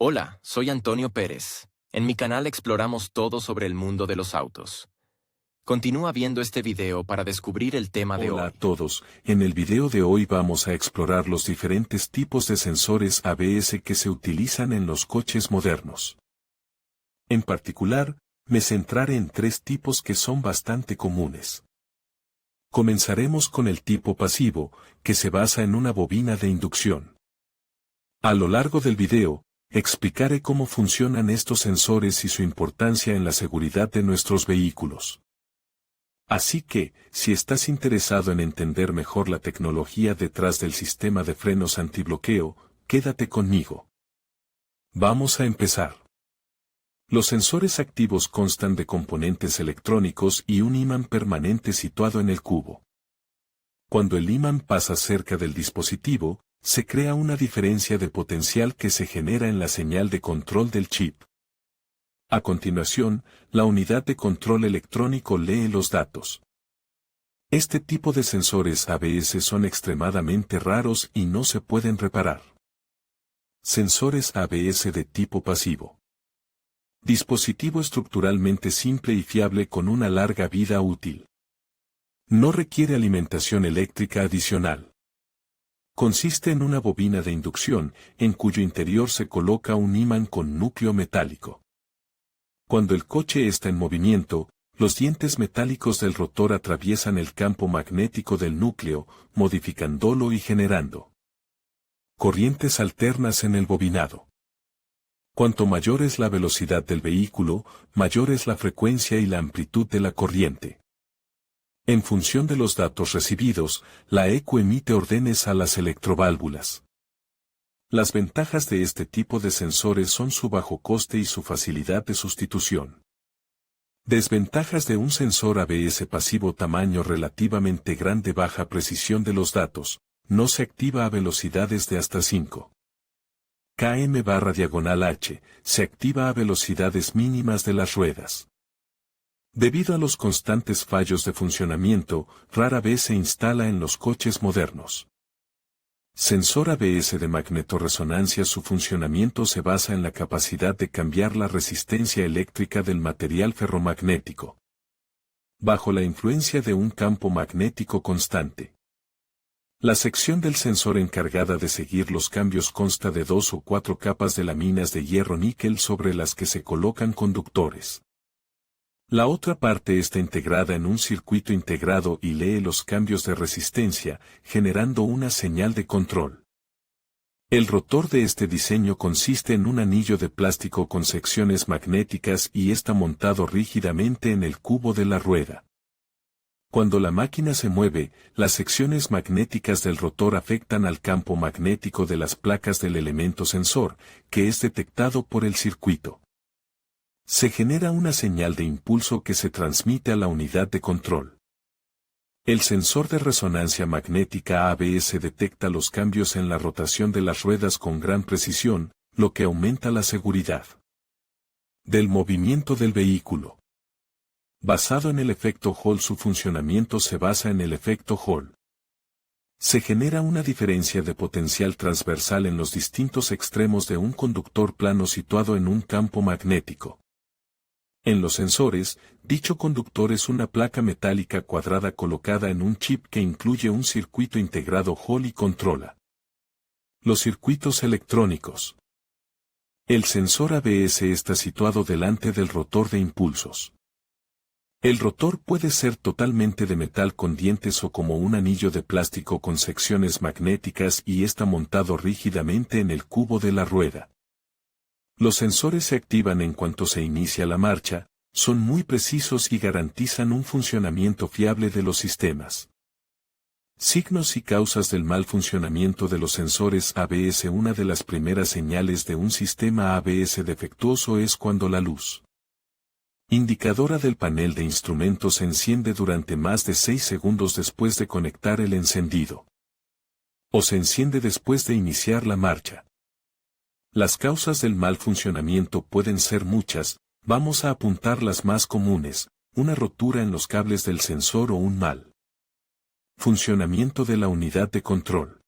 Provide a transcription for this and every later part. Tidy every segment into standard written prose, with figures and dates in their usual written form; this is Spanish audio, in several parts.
Hola, soy Antonio Pérez. En mi canal exploramos todo sobre el mundo de los autos. Continúa viendo este video para descubrir el tema de Hola a hoy. todos, en el video de hoy vamos a explorar los diferentes tipos de sensores ABS que se utilizan en los coches modernos. En particular, me centraré en tres tipos que son bastante comunes. Comenzaremos con el tipo pasivo, que se basa en una bobina de inducción. A lo largo del video, explicaré cómo funcionan estos sensores y su importancia en la seguridad de nuestros vehículos. Así que, si estás interesado en entender mejor la tecnología detrás del sistema de frenos antibloqueo, quédate conmigo. Vamos a empezar. Los sensores activos constan de componentes electrónicos y un imán permanente situado en el cubo. Cuando el imán pasa cerca del dispositivo, se crea una diferencia de potencial que se genera en la señal de control del chip. A continuación, la unidad de control electrónico lee los datos. Este tipo de sensores ABS son extremadamente raros y no se pueden reparar. Sensores ABS de tipo pasivo. Dispositivo estructuralmente simple y fiable con una larga vida útil. No requiere alimentación eléctrica adicional. Consiste en una bobina de inducción, en cuyo interior se coloca un imán con núcleo metálico. Cuando el coche está en movimiento, los dientes metálicos del rotor atraviesan el campo magnético del núcleo, modificándolo y generando corrientes alternas en el bobinado. Cuanto mayor es la velocidad del vehículo, mayor es la frecuencia y la amplitud de la corriente. En función de los datos recibidos, la ECU emite órdenes a las electroválvulas. Las ventajas de este tipo de sensores son su bajo coste y su facilidad de sustitución. Desventajas de un sensor ABS pasivo: tamaño relativamente grande, baja precisión de los datos, no se activa a velocidades de hasta 5 km/h, se activa a velocidades mínimas de las ruedas. Debido a los constantes fallos de funcionamiento, rara vez se instala en los coches modernos. Sensor ABS de magnetorresonancia: su funcionamiento se basa en la capacidad de cambiar la resistencia eléctrica del material ferromagnético bajo la influencia de un campo magnético constante. La sección del sensor encargada de seguir los cambios consta de 2 o 4 capas de láminas de hierro-níquel sobre las que se colocan conductores. La otra parte está integrada en un circuito integrado y lee los cambios de resistencia, generando una señal de control. El rotor de este diseño consiste en un anillo de plástico con secciones magnéticas y está montado rígidamente en el cubo de la rueda. Cuando la máquina se mueve, las secciones magnéticas del rotor afectan al campo magnético de las placas del elemento sensor, que es detectado por el circuito. Se genera una señal de impulso que se transmite a la unidad de control. El sensor de resonancia magnética ABS detecta los cambios en la rotación de las ruedas con gran precisión, lo que aumenta la seguridad del movimiento del vehículo. Basado en el efecto Hall: su funcionamiento se basa en el efecto Hall. Se genera una diferencia de potencial transversal en los distintos extremos de un conductor plano situado en un campo magnético. En los sensores, dicho conductor es una placa metálica cuadrada colocada en un chip que incluye un circuito integrado Hall y controla los circuitos electrónicos. El sensor ABS está situado delante del rotor de impulsos. El rotor puede ser totalmente de metal con dientes o como un anillo de plástico con secciones magnéticas y está montado rígidamente en el cubo de la rueda. Los sensores se activan en cuanto se inicia la marcha, son muy precisos y garantizan un funcionamiento fiable de los sistemas. Signos y causas del mal funcionamiento de los sensores ABS: una de las primeras señales de un sistema ABS defectuoso es cuando la luz indicadora del panel de instrumentos se enciende durante más de 6 segundos después de conectar el encendido, o se enciende después de iniciar la marcha. Las causas del mal funcionamiento pueden ser muchas, vamos a apuntar las más comunes: una rotura en los cables del sensor o un mal funcionamiento de la unidad de control.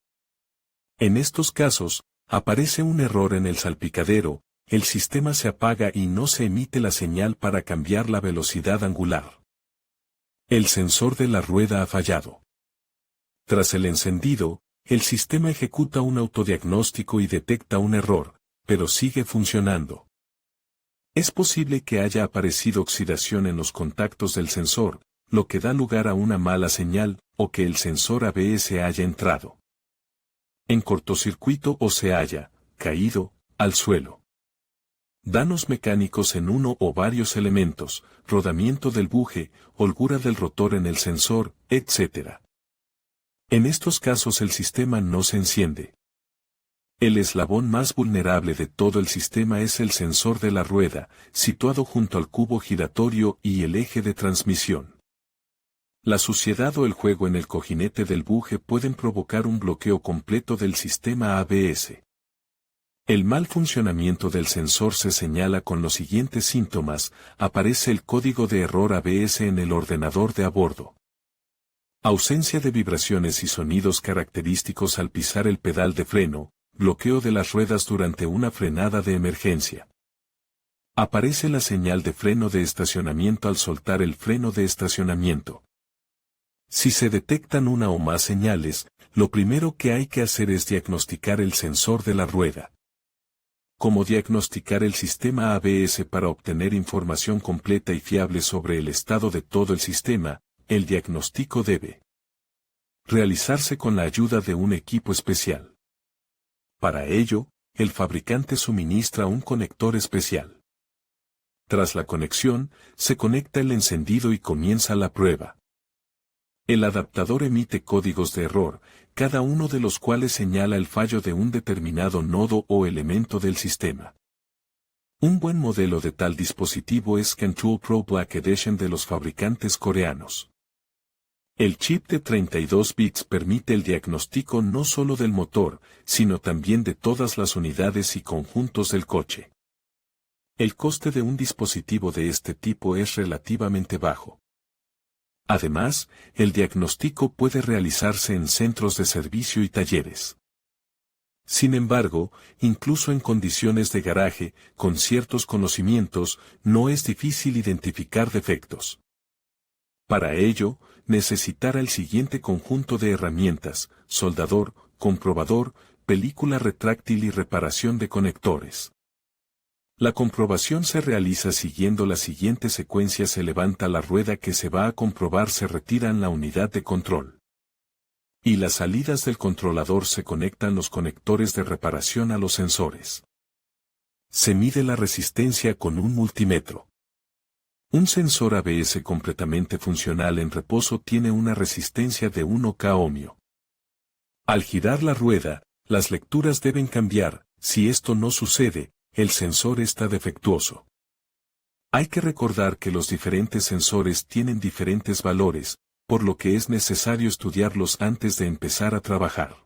En estos casos, aparece un error en el salpicadero, el sistema se apaga y no se emite la señal para cambiar la velocidad angular. El sensor de la rueda ha fallado. Tras el encendido, el sistema ejecuta un autodiagnóstico y detecta un error, pero sigue funcionando. Es posible que haya aparecido oxidación en los contactos del sensor, lo que da lugar a una mala señal, o que el sensor ABS haya entrado en cortocircuito o se haya caído al suelo. Daños mecánicos en uno o varios elementos, rodamiento del buje, holgura del rotor en el sensor, etc. En estos casos el sistema no se enciende. El eslabón más vulnerable de todo el sistema es el sensor de la rueda, situado junto al cubo giratorio y el eje de transmisión. La suciedad o el juego en el cojinete del buje pueden provocar un bloqueo completo del sistema ABS. El mal funcionamiento del sensor se señala con los siguientes síntomas: aparece el código de error ABS en el ordenador de a bordo. Ausencia de vibraciones y sonidos característicos al pisar el pedal de freno, bloqueo de las ruedas durante una frenada de emergencia. Aparece la señal de freno de estacionamiento al soltar el freno de estacionamiento. Si se detectan una o más señales, lo primero que hay que hacer es diagnosticar el sensor de la rueda. ¿Cómo diagnosticar el sistema ABS para obtener información completa y fiable sobre el estado de todo el sistema? El diagnóstico debe realizarse con la ayuda de un equipo especial. Para ello, el fabricante suministra un conector especial. Tras la conexión, se conecta el encendido y comienza la prueba. El adaptador emite códigos de error, cada uno de los cuales señala el fallo de un determinado nodo o elemento del sistema. Un buen modelo de tal dispositivo es Control Pro Black Edition de los fabricantes coreanos. El chip de 32 bits permite el diagnóstico no solo del motor, sino también de todas las unidades y conjuntos del coche. El coste de un dispositivo de este tipo es relativamente bajo. Además, el diagnóstico puede realizarse en centros de servicio y talleres. Sin embargo, incluso en condiciones de garaje, con ciertos conocimientos, no es difícil identificar defectos. Para ello, necesitará el siguiente conjunto de herramientas: soldador, comprobador, película retráctil y reparación de conectores. La comprobación se realiza siguiendo la siguiente secuencia: se levanta la rueda que se va a comprobar, se retiran la unidad de control y las salidas del controlador, se conectan los conectores de reparación a los sensores. Se mide la resistencia con un multímetro. Un sensor ABS completamente funcional en reposo tiene una resistencia de 1 ohmio. Al girar la rueda, las lecturas deben cambiar. Si esto no sucede, el sensor está defectuoso. Hay que recordar que los diferentes sensores tienen diferentes valores, por lo que es necesario estudiarlos antes de empezar a trabajar.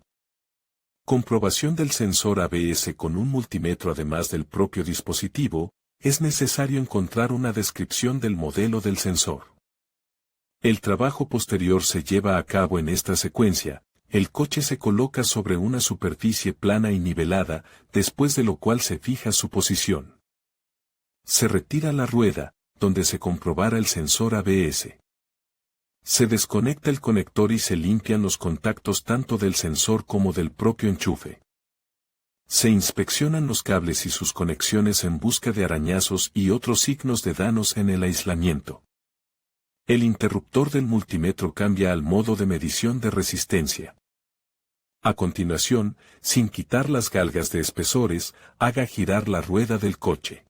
Comprobación del sensor ABS con un multímetro. Además del propio dispositivo, es necesario encontrar una descripción del modelo del sensor. El trabajo posterior se lleva a cabo en esta secuencia: el coche se coloca sobre una superficie plana y nivelada, después de lo cual se fija su posición. Se retira la rueda, donde se comprobará el sensor ABS. Se desconecta el conector y se limpian los contactos tanto del sensor como del propio enchufe. Se inspeccionan los cables y sus conexiones en busca de arañazos y otros signos de daños en el aislamiento. El interruptor del multímetro cambia al modo de medición de resistencia. A continuación, sin quitar las galgas de espesores, haga girar la rueda del coche.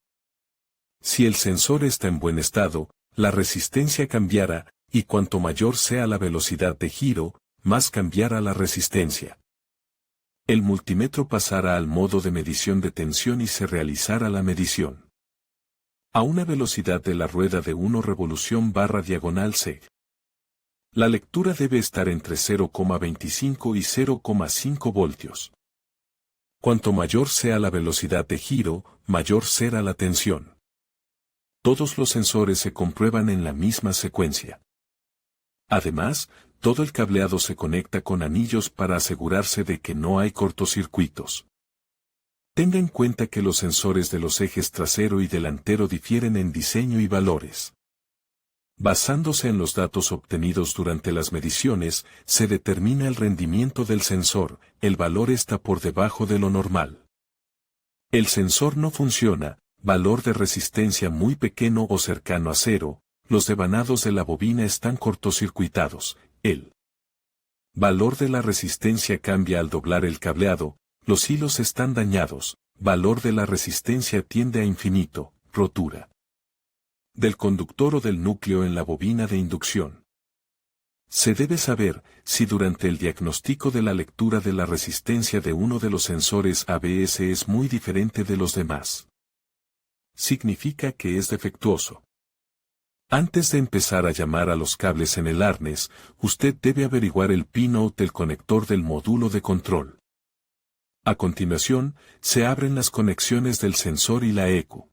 Si el sensor está en buen estado, la resistencia cambiará, y cuanto mayor sea la velocidad de giro, más cambiará la resistencia. El multímetro pasará al modo de medición de tensión y se realizará la medición a una velocidad de la rueda de 1 revolución barra diagonal seg. La lectura debe estar entre 0,25 y 0,5 voltios. Cuanto mayor sea la velocidad de giro, mayor será la tensión. Todos los sensores se comprueban en la misma secuencia. Además, todo el cableado se conecta con anillos para asegurarse de que no hay cortocircuitos. Tenga en cuenta que los sensores de los ejes trasero y delantero difieren en diseño y valores. Basándose en los datos obtenidos durante las mediciones, se determina el rendimiento del sensor, el valor está por debajo de lo normal. El sensor no funciona, valor de resistencia muy pequeño o cercano a cero, los devanados de la bobina están cortocircuitados, el valor de la resistencia cambia al doblar el cableado, los hilos están dañados, valor de la resistencia tiende a infinito, rotura del conductor o del núcleo en la bobina de inducción. Se debe saber si durante el diagnóstico de la lectura de la resistencia de uno de los sensores ABS es muy diferente de los demás. Significa que es defectuoso. Antes de empezar a llamar a los cables en el arnés, usted debe averiguar el pinout del conector del módulo de control. A continuación, se abren las conexiones del sensor y la ECU.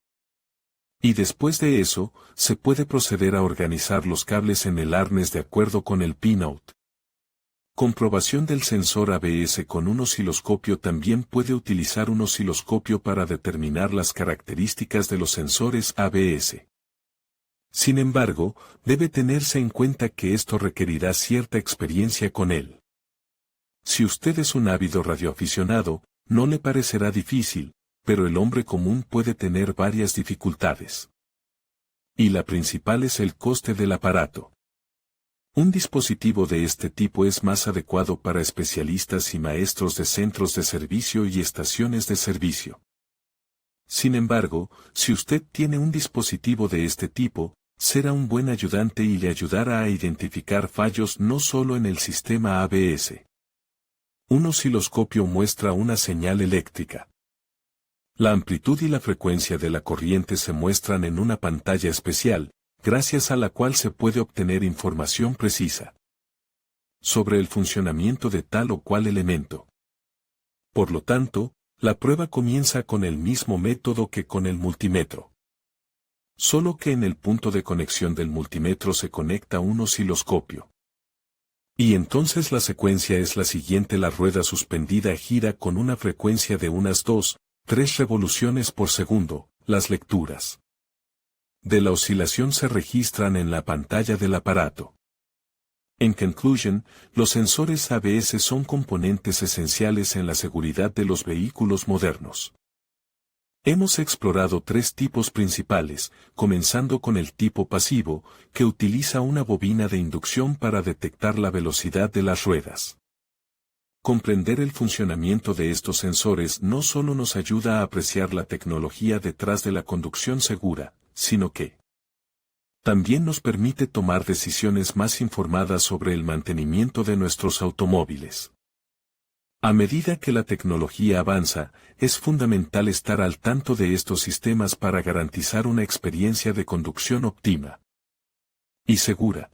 Y después de eso, se puede proceder a organizar los cables en el arnés de acuerdo con el pinout. Comprobación del sensor ABS con un osciloscopio. También puede utilizar un osciloscopio para determinar las características de los sensores ABS. Sin embargo, debe tenerse en cuenta que esto requerirá cierta experiencia con él. Si usted es un ávido radioaficionado, no le parecerá difícil, pero el hombre común puede tener varias dificultades. Y la principal es el coste del aparato. Un dispositivo de este tipo es más adecuado para especialistas y maestros de centros de servicio y estaciones de servicio. Sin embargo, si usted tiene un dispositivo de este tipo, será un buen ayudante y le ayudará a identificar fallos no solo en el sistema ABS. Un osciloscopio muestra una señal eléctrica. La amplitud y la frecuencia de la corriente se muestran en una pantalla especial, gracias a la cual se puede obtener información precisa sobre el funcionamiento de tal o cual elemento. Por lo tanto, la prueba comienza con el mismo método que con el multímetro. Solo que en el punto de conexión del multímetro se conecta un osciloscopio. Y entonces la secuencia es la siguiente: la rueda suspendida gira con una frecuencia de unas 2-3 revoluciones por segundo. Las lecturas de la oscilación se registran en la pantalla del aparato. En conclusión, los sensores ABS son componentes esenciales en la seguridad de los vehículos modernos. Hemos explorado 3 tipos principales, comenzando con el tipo pasivo, que utiliza una bobina de inducción para detectar la velocidad de las ruedas. Comprender el funcionamiento de estos sensores no solo nos ayuda a apreciar la tecnología detrás de la conducción segura, sino que también nos permite tomar decisiones más informadas sobre el mantenimiento de nuestros automóviles. A medida que la tecnología avanza, es fundamental estar al tanto de estos sistemas para garantizar una experiencia de conducción óptima y segura.